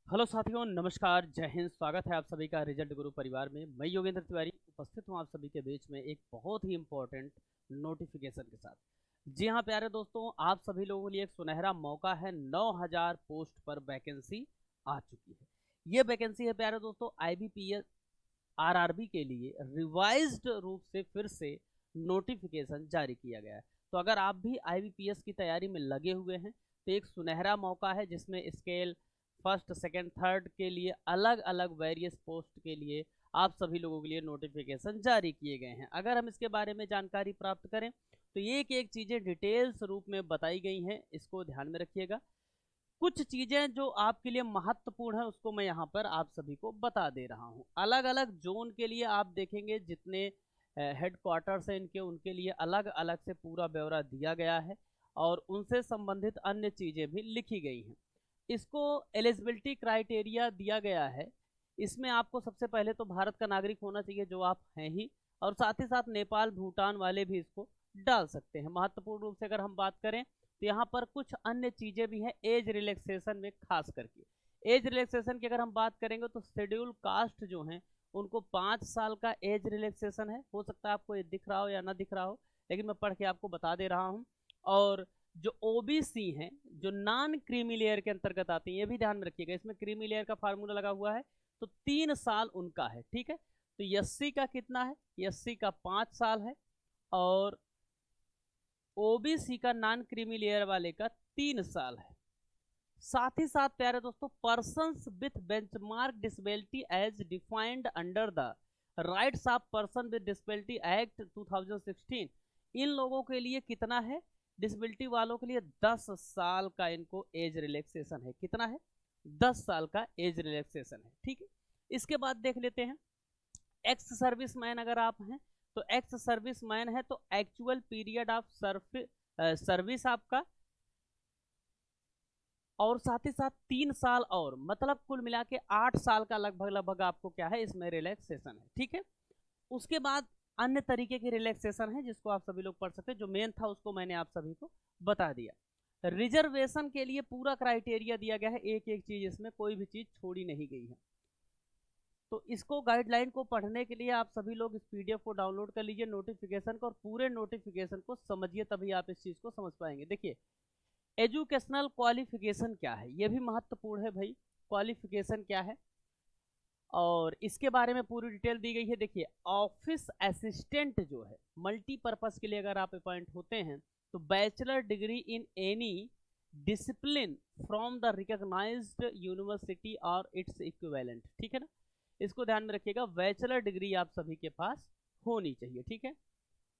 Hello साथियों, नमस्कार, जय हिंद। स्वागत है आप सभी का रिजल्ट गुरु परिवार में। मैं योगेंद्र तिवारी उपस्थित हूं आप सभी के बीच में एक बहुत ही इंपॉर्टेंट नोटिफिकेशन के साथ। जी हाँ प्यारे दोस्तों, आप सभी लोगों के लिए एक सुनहरा मौका है। 9000 पोस्ट पर वैकेंसी आ चुकी है। ये वैकेंसी है प्यारे दोस्तों आईबीपीएस आरआरबी के लिए रिवाइज्ड रूप से फिर से नोटिफिकेशन जारी किया गया है। तो अगर आप भी आईबीपीएस की तैयारी में लगे हुए हैं तो एक सुनहरा मौका है, जिसमें स्केल फर्स्ट सेकंड थर्ड के लिए अलग अलग वेरियस पोस्ट के लिए आप सभी लोगों के लिए नोटिफिकेशन जारी किए गए हैं। अगर हम इसके बारे में जानकारी प्राप्त करें तो एक एक चीज़ें डिटेल्स रूप में बताई गई हैं, इसको ध्यान में रखिएगा। कुछ चीजें जो आपके लिए महत्वपूर्ण है उसको मैं यहाँ पर आप सभी को बता दे रहा हूँ। अलग अलग जोन के लिए आप देखेंगे जितने हेडक्वार्टर्स हैं इनके, उनके लिए अलग अलग से पूरा ब्यौरा दिया गया है और उनसे संबंधित अन्य चीजें भी लिखी गई हैं। इसको एलिजिबिलिटी क्राइटेरिया दिया गया है। इसमें आपको सबसे पहले तो भारत का नागरिक होना चाहिए, जो आप हैं ही, और साथ ही साथ नेपाल भूटान वाले भी इसको डाल सकते हैं। महत्वपूर्ण रूप से अगर हम बात करें तो यहाँ पर कुछ अन्य चीजें भी हैं एज रिलैक्सेशन में। खास करके एज रिलैक्सेशन की अगर हम बात करेंगे तो शेड्यूल कास्ट जो हैं उनको 5 साल का एज रिलैक्सेशन है। हो सकता है आपको ये दिख रहा हो या ना दिख रहा हो, लेकिन मैं पढ़ के आपको बता दे रहा हूँ। और जो ओबीसी हैं, जो नॉन क्रीमी लेयर के अंतर्गत आती हैं, ये भी ध्यान में रखिएगा। इसमें क्रीमी लेयर का फार्मूला लगा हुआ है, तो 3 साल उनका है। ठीक है, तो एससी का कितना है? एससी का 5 साल है और ओबीसी का नॉन क्रीमी लेयर वाले का 3 साल है। साथ ही साथ प्यारे दोस्तों, persons with benchmark disability as defined under the rights of person with disability act 2016, इन लोगों के लिए कितना है? डिसेबिलिटी वालों के लिए 10 साल का इनको एज रिलैक्सेशन है। कितना है? 10 साल का एज रिलैक्सेशन है। ठीक है, इसके बाद देख लेते हैं एक्स सर्विस मैन। अगर आप हैं तो एक्स सर्विस मैन है तो एक्चुअल पीरियड ऑफ सर्विस आपका, और साथ ही साथ 3 साल, और मतलब कुल मिला के 8 साल का लगभग लगभग आपको क्या है इसमें रिलैक्सेशन है। ठीक है, उसके बाद अन्य तरीके की रिलैक्सेशन है जिसको आप सभी लोग पढ़ सकते हैं। जो मेन था उसको मैंने आप सभी को बता दिया। रिजर्वेशन के लिए पूरा क्राइटेरिया दिया गया है, एक एक चीज इसमें कोई भी चीज छोड़ी नहीं गई है। तो इसको गाइडलाइन को पढ़ने के लिए आप सभी लोग इस पीडीएफ को डाउनलोड कर लीजिए नोटिफिकेशन को, और पूरे नोटिफिकेशन को समझिए, तभी आप इस चीज को समझ पाएंगे। देखिए, एजुकेशनल क्वालिफिकेशन क्या है, ये भी महत्वपूर्ण है भाई। क्वालिफिकेशन क्या है और इसके बारे में पूरी डिटेल दी गई है। देखिए, ऑफिस असिस्टेंट जो है, मल्टीपर्पज के लिए अगर आप अपॉइंट होते हैं तो bachelor degree in any discipline from the recognised university और इट्स इक्विवेलेंट। ठीक है ना, इसको ध्यान में रखिएगा। बैचलर डिग्री आप सभी के पास होनी चाहिए। ठीक है,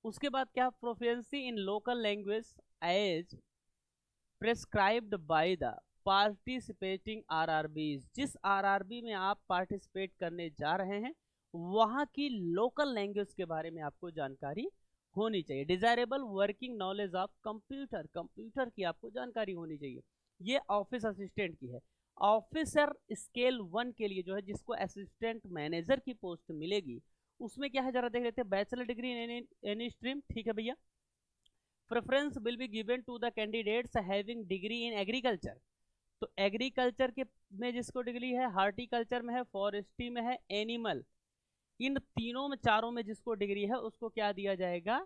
उसके बाद क्या? Proficiency in local language as prescribed by the participating RRBs. जिस आरआरबी में आप पार्टिसिपेट करने जा रहे हैं वहां की लोकल लैंग्वेज के बारे में आपको जानकारी होनी चाहिए। Desirable working knowledge of computer, computer की आपको जानकारी होनी चाहिए। ये ऑफिस असिस्टेंट की है। ऑफिसर स्केल 1 के लिए जो है, जिसको असिस्टेंट मैनेजर की पोस्ट मिलेगी, उसमें क्या है जरा देख लेते हैं। Bachelor degree in any stream. ठीक है भैया। Preference will be given to the candidates having degree in agriculture. तो एग्रीकल्चर के में जिसको डिग्री है, हार्टिकल्चर में है, फॉरेस्ट्री में है, एनिमल, इन तीनों में चारों में जिसको डिग्री है उसको क्या दिया जाएगा?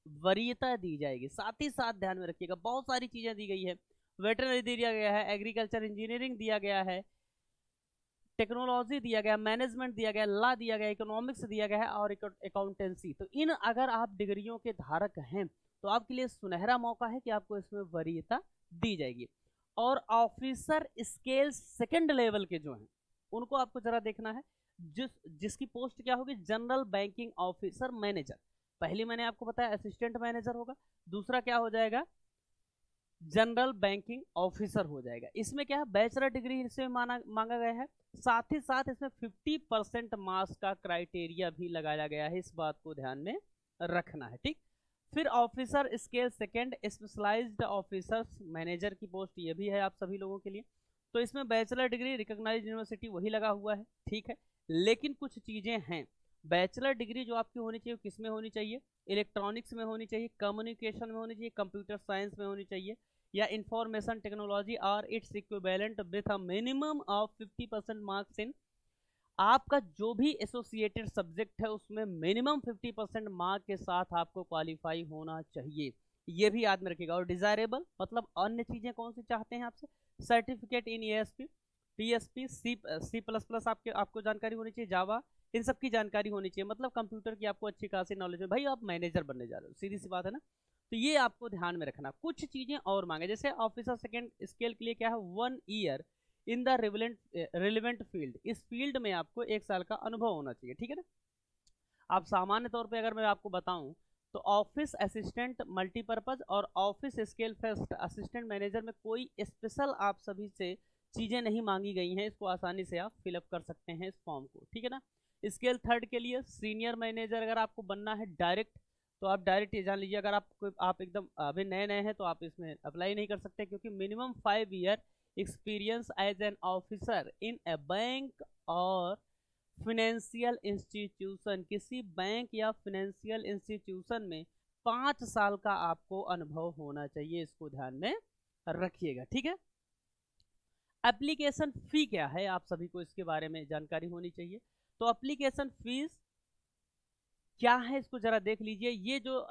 वरीयता दी जाएगी। साथ ही साथ ध्यान में रखिएगा बहुत सारी चीजें दी गई है। वेटरनरी दिया गया है, एग्रीकल्चर इंजीनियरिंग दिया गया है, टेक्नोलॉजी दिया गया, मैनेजमेंट दिया गया, लॉ दिया गया, इकोनॉमिक्स दिया गया है और अकाउंटेंसी। तो इन अगर आप डिग्रियों के धारक हैं तो आपके लिए सुनहरा मौका है कि आपको इसमें वरीयता दी जाएगी। और ऑफिसर स्केल सेकंड लेवल के जो हैं उनको आपको जरा देखना है। जिसकी पोस्ट क्या होगी? General banking officer manager. पहली मैंने आपको बताया असिस्टेंट मैनेजर होगा, दूसरा क्या हो जाएगा? जनरल बैंकिंग ऑफिसर हो जाएगा। इसमें क्या है? बैचलर डिग्री से मांगा गया है। साथ ही साथ इसमें 50% मार्क्स का क्राइटेरिया भी लगाया गया है, इस बात को ध्यान में रखना है। ठीक, फिर officer scale second specialised officers manager की पोस्ट, ये भी है आप सभी लोगों के लिए। तो इसमें बैचलर डिग्री रिकॉग्नाइज्ड यूनिवर्सिटी वही लगा हुआ है। ठीक है, लेकिन कुछ चीजें हैं। बैचलर डिग्री जो आपकी होनी चाहिए किस में होनी चाहिए? इलेक्ट्रॉनिक्स में होनी चाहिए, कम्युनिकेशन में होनी चाहिए, कंप्यूटर साइंस में होनी चाहिए, या इंफॉर्मेशन टेक्नोलॉजी और its equivalent with a minimum of 50% marks in, आपका जो भी एसोसिएटेड सब्जेक्ट है उसमें मिनिमम 50% मार्क के साथ आपको क्वालिफाई होना चाहिए, ये भी याद में रखिएगा। और डिजायरेबल मतलब अन्य चीजें कौन सी चाहते हैं आपसे, certificate in ASP, PSP, C plus plus आपको जानकारी होनी चाहिए, जावा, इन सब की जानकारी होनी चाहिए, मतलब कंप्यूटर की आपको अच्छी खासी नॉलेज है। भाई आप मैनेजर बनने जा रहे हो, सीधी सी बात है ना, तो ये आपको ध्यान में रखना। कुछ चीजें और मांगे, जैसे ऑफिसर सेकेंड स्केल के लिए क्या है, 1 year in the relevant field, इस फील्ड में आपको 1 साल का अनुभव होना चाहिए, ठीक है ना। आप सामान्य तौर पे अगर मैं आपको बताऊं तो ऑफिस असिस्टेंट मल्टीपर्पज और office scale first assistant manager में कोई स्पेशल आप सभी से चीजें नहीं मांगी गई हैं, इसको आसानी से आप फिलअप कर सकते हैं इस फॉर्म को, ठीक है ना। स्केल थर्ड के लिए सीनियर मैनेजर अगर आपको बनना है डायरेक्ट, तो आप डायरेक्ट ये जान लीजिए, अगर आप एकदम अभी नए नए हैं तो आप इसमें अप्लाई नहीं कर सकते, क्योंकि minimum 5 year experience as an officer in a bank और फिनेंशियल इंस्टीट्यूशन, किसी बैंक या फिनेंशियल इंस्टीट्यूशन में 5 साल का आपको अनुभव होना चाहिए, इसको ध्यान में रखिएगा, ठीक है। एप्लीकेशन फी क्या है, आप सभी को इसके बारे में जानकारी होनी चाहिए। तो एप्लीकेशन फीस क्या है इसको जरा देख लीजिए। ये जो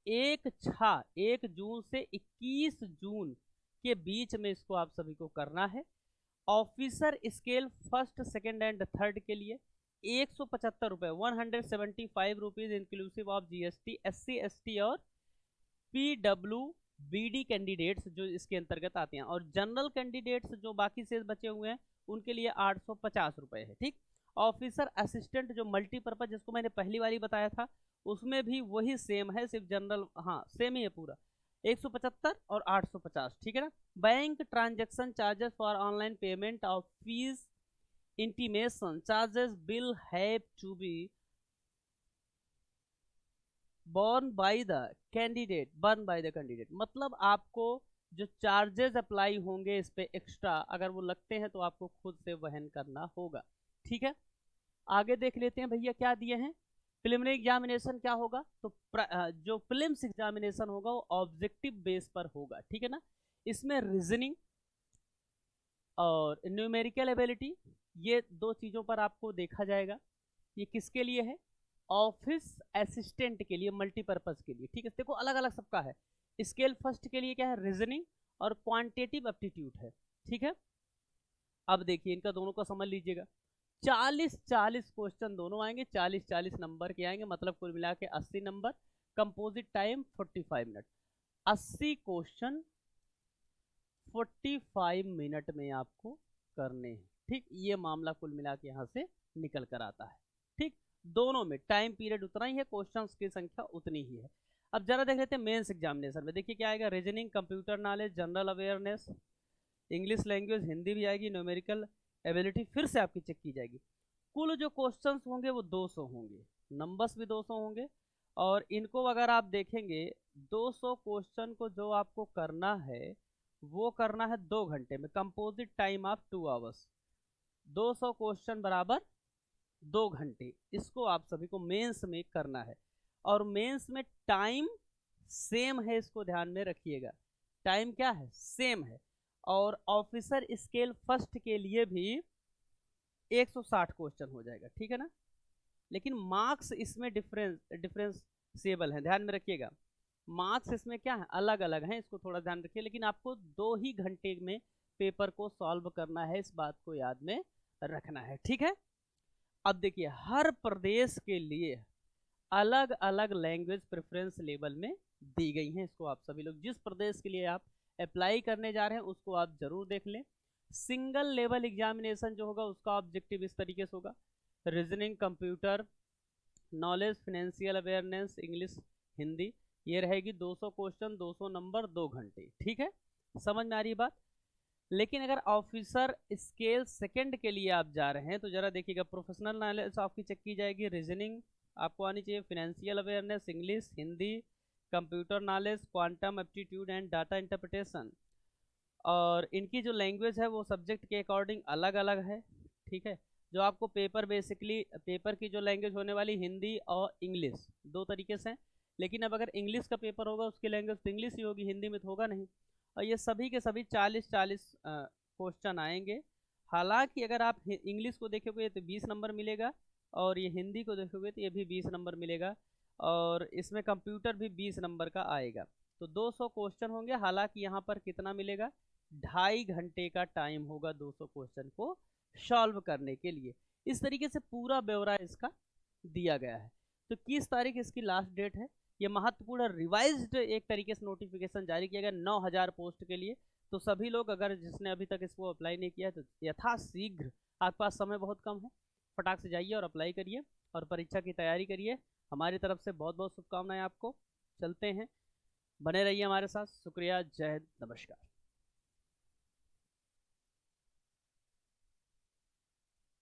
1 जून से 21 जून के बीच में इसको आप सभी को करना है। Officer scale first second and third के लिए 175 रुपए, 175 rupees inclusive of GST, SC ST और PWBD कैंडिडेट्स जो इसके अंतर्गत आते हैं, और जनरल कैंडिडेट्स जो बाकी से बचे हुए हैं उनके लिए 850 रुपए है, ठीक। ऑफिसर असिस्टेंट जो मल्टीपर्पज जिसको मैंने पहली वाली बताया था उसमें भी वही सेम है, सिर्फ जनरल हाँ सेम ही है पूरा, 175 और 850, ठीक है ना। Bank transaction charges for online payment of fees intimation charges will have to be borne by the candidate, मतलब आपको जो चार्जेस अप्लाई होंगे इस पे एक्स्ट्रा अगर वो लगते हैं तो आपको खुद से वहन करना होगा, ठीक है। आगे देख लेते हैं भैया क्या दिए हैं। प्रिलिमिनरी एग्जामिनेशन क्या होगा, तो जो प्रीलिम्स एग्जामिनेशन होगा वो ऑब्जेक्टिव बेस पर होगा, ठीक है ना। इसमें रीजनिंग और न्यूमेरिकल एबिलिटी, ये 2 चीजों पर आपको देखा जाएगा। ये किसके लिए है, ऑफिस असिस्टेंट के लिए, मल्टीपर्पज के लिए, ठीक है। देखो अलग अलग सबका है। स्केल फर्स्ट के लिए क्या है, रीजनिंग और क्वांटिटेटिव एप्टीट्यूड है, ठीक है। अब देखिए इनका दोनों को समझ लीजिएगा, 40-40 क्वेश्चन दोनों आएंगे, 40-40 नंबर के आएंगे, मतलब कुल मिला के 80 number. Composite time 45 minute, 80 question 45 minute में आपको करने हैं, ठीक। ये मामला कुल मिला के यहाँ से निकल कर आता है, ठीक। दोनों में टाइम पीरियड उतना ही है, क्वेश्चंस की संख्या उतनी ही है। अब जरा देख लेते हैं मेंस एग्जामिनेशन में, देखिए क्या आएगा, reasoning, computer knowledge, general awareness, English language, Hindi भी आएगी, न्यूमेरिकल एबिलिटी फिर से आपकी चेक की जाएगी। कुल जो क्वेश्चंस होंगे वो 200 होंगे, नंबर्स भी 200 होंगे, और इनको अगर आप देखेंगे 200 क्वेश्चन को जो आपको करना है वो करना है 2 घंटे में, composite time of 2 hours, 200 question बराबर 2 घंटे, इसको आप सभी को मेंस में करना है। और मेंस में टाइम सेम है, इसको ध्यान में रखिएगा, टाइम क्या है, सेम है। और ऑफिसर स्केल फर्स्ट के लिए भी 160 क्वेश्चन हो जाएगा, ठीक है ना। लेकिन मार्क्स इसमें डिफरेंशिएबल है, ध्यान में रखिएगा, मार्क्स इसमें क्या है, अलग अलग हैं, इसको थोड़ा ध्यान रखिए। लेकिन आपको 2 ही घंटे में पेपर को सॉल्व करना है, इस बात को याद में रखना है, ठीक है। अब देखिए हर प्रदेश के लिए अलग अलग लैंग्वेज प्रेफरेंस लेवल में दी गई हैं, इसको आप सभी लोग जिस प्रदेश के लिए आप अप्लाई करने जा रहे हैं उसको आप जरूर देख लें। सिंगल लेवल एग्जामिनेशन जो होगा उसका ऑब्जेक्टिव इस तरीके से होगा, reasoning, computer knowledge, financial awareness, English, Hindi, ये रहेगी 200 क्वेश्चन 200 नंबर 2 घंटे, ठीक है, समझ में आ रही बात। लेकिन अगर ऑफिसर स्केल सेकंड के लिए आप जा रहे हैं तो जरा देखिएगा, प्रोफेशनल नॉलेज आपकी चेक की जाएगी, रीजनिंग आपको आनी चाहिए, financial awareness, English, Hindi, computer knowledge, quantum aptitude and data interpretation. और इनकी जो लैंग्वेज है वो सब्जेक्ट के अकॉर्डिंग अलग अलग है, ठीक है। जो आपको पेपर बेसिकली पेपर की जो लैंग्वेज होने वाली हिंदी और इंग्लिश 2 तरीके से हैं, लेकिन अब अगर इंग्लिश का पेपर होगा उसकी लैंग्वेज तो इंग्लिश ही होगी, हिंदी में तो होगा नहीं। और ये सभी के सभी 40-40 क्वेश्चन आएंगे। हालांकि अगर आप इंग्लिश को देखोगे तो 20 नंबर मिलेगा, और ये हिंदी को देखोगे तो ये भी 20 नंबर मिलेगा, और इसमें कंप्यूटर भी 20 नंबर का आएगा। तो 200 क्वेश्चन होंगे। हालांकि यहाँ पर कितना मिलेगा, 2.5 घंटे का टाइम होगा 200 क्वेश्चन को सॉल्व करने के लिए। इस तरीके से पूरा ब्यौरा इसका दिया गया है। तो किस तारीख इसकी लास्ट डेट है, ये महत्वपूर्ण रिवाइज्ड एक तरीके से नोटिफिकेशन जारी किया गया 9000 पोस्ट के लिए। तो सभी लोग, अगर जिसने अभी तक इसको अप्लाई नहीं किया है तो यथाशीघ्र, आपके पास समय बहुत कम है, फटाक से जाइए और अप्लाई करिए और परीक्षा की तैयारी करिए। हमारी तरफ से बहुत बहुत शुभकामनाएं आपको। चलते हैं, बने रहिए हमारे साथ। शुक्रिया, जय हिंद, नमस्कार।